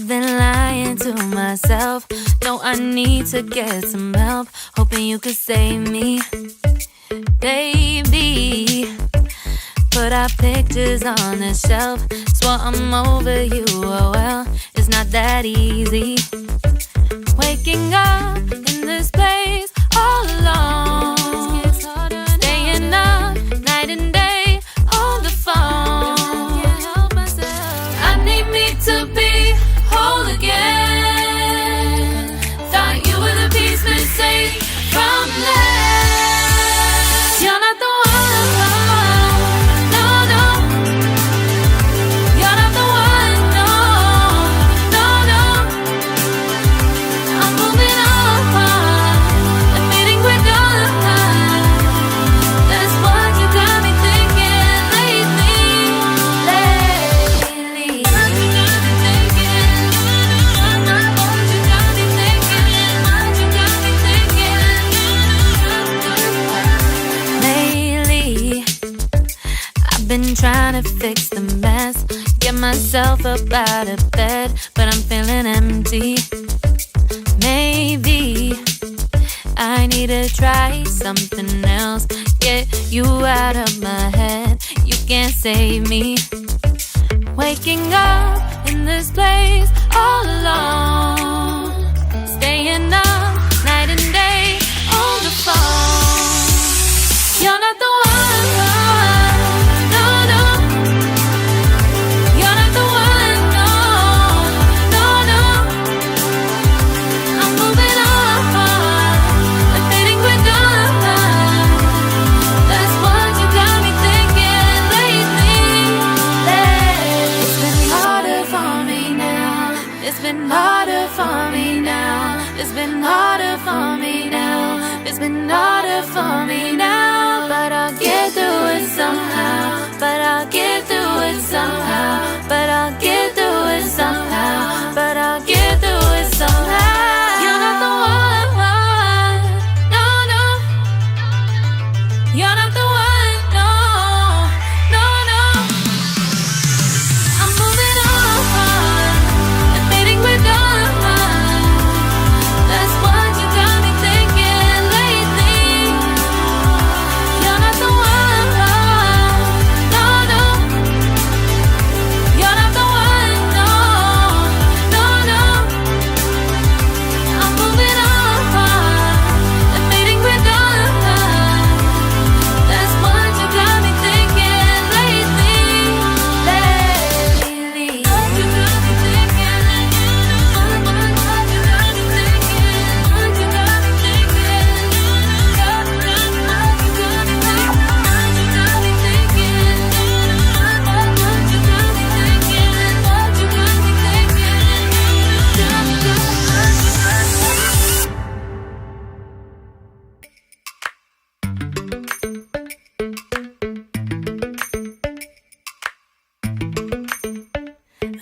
I've been lying to myself. No, I need to get some help. Hoping you could save me, baby. Put our pictures on the shelf. Swore I'm over you, oh well, it's not that easy. Waking up in this place all alone, staying up night and day on the phone. I need me to be whole again. Thought you were the piece missing from last. You're not the one. Been trying to fix the mess, get myself up out of bed, but I'm feeling empty. Maybe I need to try something else. Get you out of my head, you can't save me. Waking up in this place all alone, staying up night and day on the phone. You're not the one. It's been harder for me now. It's been harder for me now. It's been harder for me now. But I'll get through it somehow. But I'll get through it somehow. But I'll get through it somehow. But I'll get through it somehow. You're not the one. No, no. You're not the one. No, no, no. I'm moving on.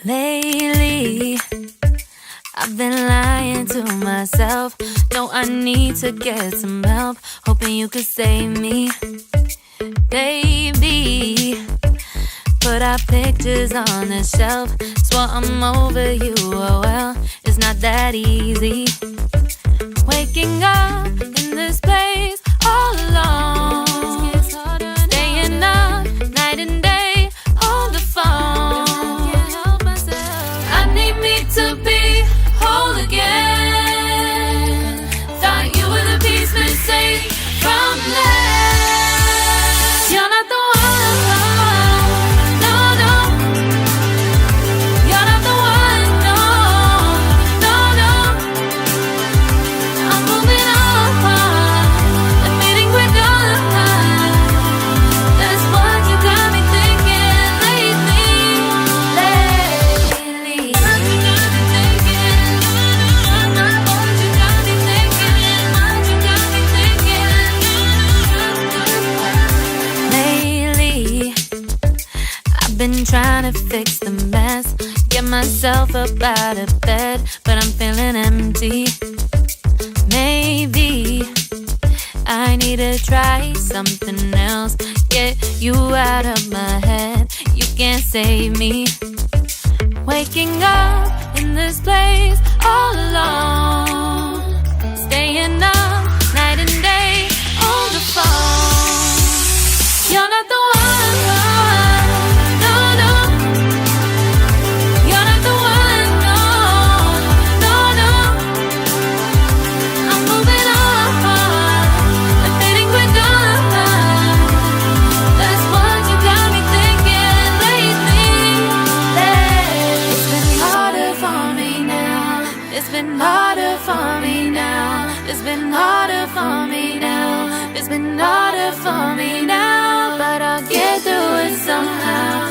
Lately, I've been lying to myself. No, I need to get some help. Hoping you could save me, baby. Put our pictures on the shelf. Swore I'm over you, oh well, it's not that easy. Waking up in this place all alone, staying up night and day on the phone. To be whole again. Thought you were the piece missing from last. You're not the one. No, no. You're not the one. No, no, no. I'm moving on. Admitting we're done. That's what you got me thinking lately. Been trying to fix the mess, get myself up out of bed, but I'm feeling empty. Maybe I need to try something else. Get you out of my head, you can't save me. Waking up in this place all alone, staying up night and day on the phone. You're not the one, no, no. You're not the one, no, no, no. I'm moving on, I'm fading quick on. That's what you got me thinking lately. It's been harder for me now. It's been harder for me now. It's been harder for me now. It's been harder for me now. But I'll get through it somehow.